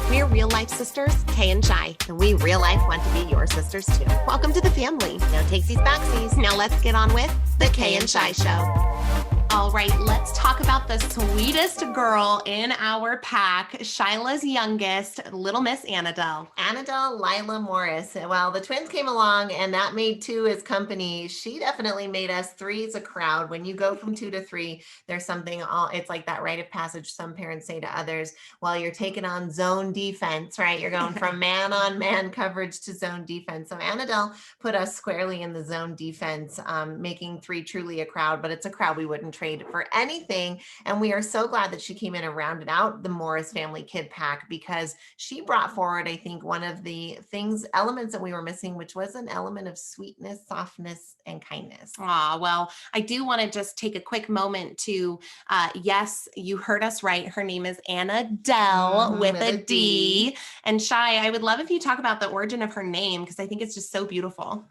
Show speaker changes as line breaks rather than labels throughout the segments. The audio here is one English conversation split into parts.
We're real life sisters, Kay and Shi, and we real life want to be your sisters too. Welcome to the family. No takesies backsies. Now let's get on with the Kay and Shi Show. All right, let's talk about the sweetest girl in our pack, Shyla's youngest, little Miss Annadelle.
Annadelle Lila Morris. Well, the twins came along and that made two as company. She definitely made us three as a crowd. When you go from 2 to 3, there's something, it's like that rite of passage some parents say to others while you're taking on zone defense, right? You're going from man on man coverage to zone defense. So Annadelle put us squarely in the zone defense, making 3 truly a crowd, but it's a crowd we wouldn't trade for anything. And we are so glad that she came in and rounded out the Morris family kid pack because she brought forward, I think, one of the elements that we were missing, which was an element of sweetness, softness, and kindness.
Well, I do want to just take a quick moment to, yes, you heard us right. Her name is Annadelle with a D. And Shi, I would love if you talk about the origin of her name because I think it's just so beautiful.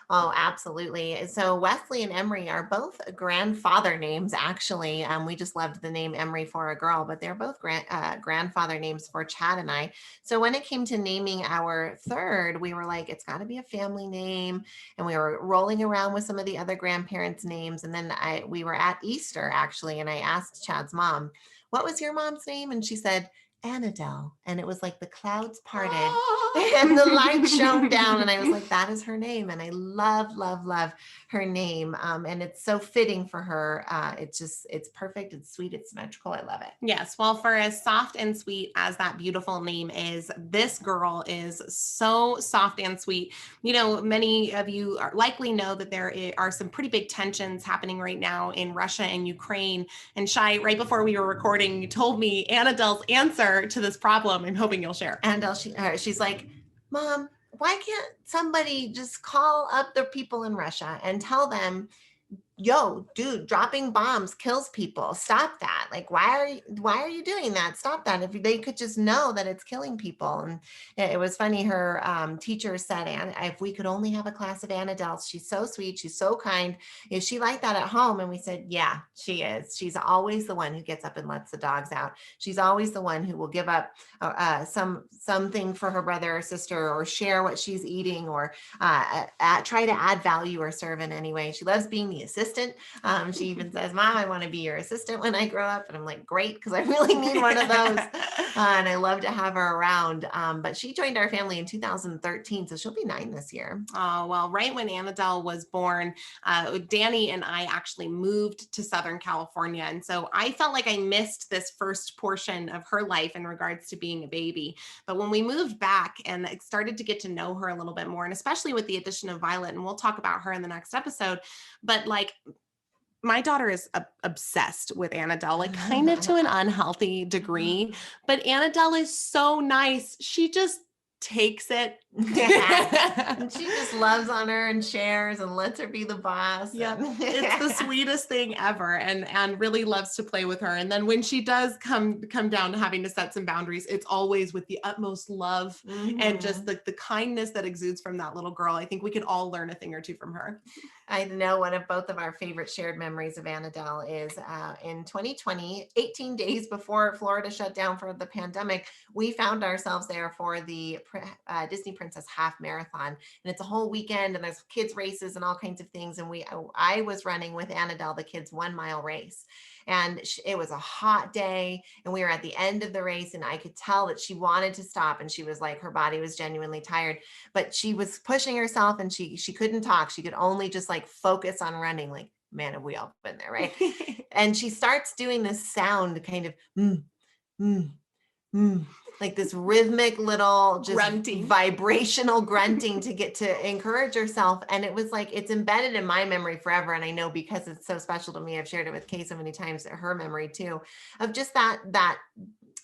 Oh, absolutely. So Wesley and Emery are both grandfather names, actually. We just loved the name Emery for a girl, but they're both grandfather names for Chad and I. So when it came to naming our third, we were like, it's got to be a family name. And we were rolling around with some of the other grandparents' names. And then we were at Easter, actually, and I asked Chad's mom, what was your mom's name? And she said, Annadelle. And it was like the clouds parted and the light shone down. And I was like, that is her name. And I love, love, love her name. And it's so fitting for her. It's perfect. It's sweet. It's symmetrical. I love it.
Yes. Well, for as soft and sweet as that beautiful name is, this girl is so soft and sweet. You know, many of you likely know that there are some pretty big tensions happening right now in Russia and Ukraine. And Shi, right before we were recording, you told me Annadelle's answer to this problem. I'm hoping you'll share.
Annadelle, she's like, Mom, why can't somebody just call up the people in Russia and tell them, yo, dude, dropping bombs kills people. Stop that. Like, why are you doing that? Stop that. If they could just know that it's killing people. And it was funny. Her teacher said, if we could only have a class of Annadelle's, she's so sweet. She's so kind. Is she like that at home? And we said, yeah, she is. She's always the one who gets up and lets the dogs out. She's always the one who will give up something for her brother or sister or share what she's eating or try to add value or serve in any way. She loves being the assistant. She even says, Mom, I want to be your assistant when I grow up. And I'm like, great, because I really need one of those. And I love to have her around. But she joined our family in 2013, so she'll be 9 this year.
Oh, well, right when Annadelle was born, Danny and I actually moved to Southern California. And so I felt like I missed this first portion of her life in regards to being a baby. But when we moved back and started to get to know her a little bit more, and especially with the addition of Violet, and we'll talk about her in the next episode, but like, my daughter is obsessed with Annadelle, like kind of to an unhealthy degree, but Annadelle is so nice. She just takes it.
And she just loves on her and shares and lets her be the boss.
Yeah, it's the sweetest thing ever, and really loves to play with her. And then when she does come down to having to set some boundaries, it's always with the utmost love and just the kindness that exudes from that little girl. I think we could all learn a thing or two from her.
I know one of both of our favorite shared memories of Annadelle is in 2020, 18 days before Florida shut down for the pandemic, we found ourselves there for the Disney Princess Half Marathon. And it's a whole weekend and there's kids races and all kinds of things. And I was running with Annadelle, the kids' 1-mile race. And it was a hot day and we were at the end of the race and I could tell that she wanted to stop and she was like, her body was genuinely tired, but she was pushing herself and she couldn't talk. She could only just like focus on running. Like, man, have we all been there, right? And she starts doing this sound kind of, like this rhythmic little just
grunting,
vibrational grunting to get to encourage herself. And it was like, it's embedded in my memory forever. And I know because it's so special to me, I've shared it with Kay so many times, her memory too, of just that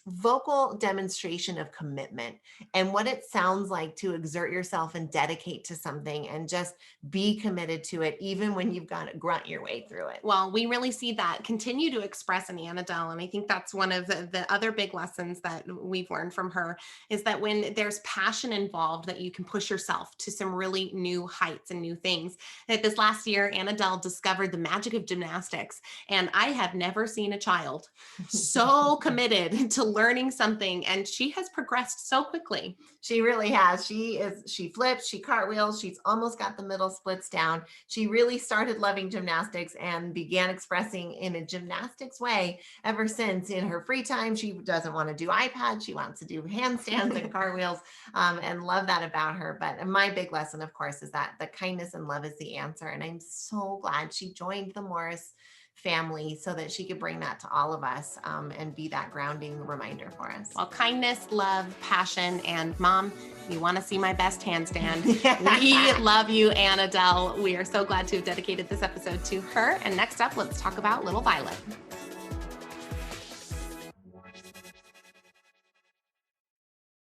vocal demonstration of commitment and what it sounds like to exert yourself and dedicate to something and just be committed to it, even when you've got to grunt your way through it.
Well, we really see that continue to express in Annadelle. And I think that's one of the other big lessons that we've learned from her is that when there's passion involved, that you can push yourself to some really new heights and new things. That this last year, Annadelle discovered the magic of gymnastics. And I have never seen a child so committed to learning something, and she has progressed so quickly.
She really has. She flips, she cartwheels, she's almost got the middle splits down. She really started loving gymnastics and began expressing in a gymnastics way ever since. In her free time, she doesn't want to do iPad. She wants to do handstands and cartwheels, and love that about her. But my big lesson, of course, is that the kindness and love is the answer. And I'm so glad she joined the Morris family so that she could bring that to all of us, and be that grounding reminder for us.
Well, kindness, love, passion, and Mom, you want to see my best handstand. We love you, Annadelle. We are so glad to have dedicated this episode to her. And next up, let's talk about little Violet.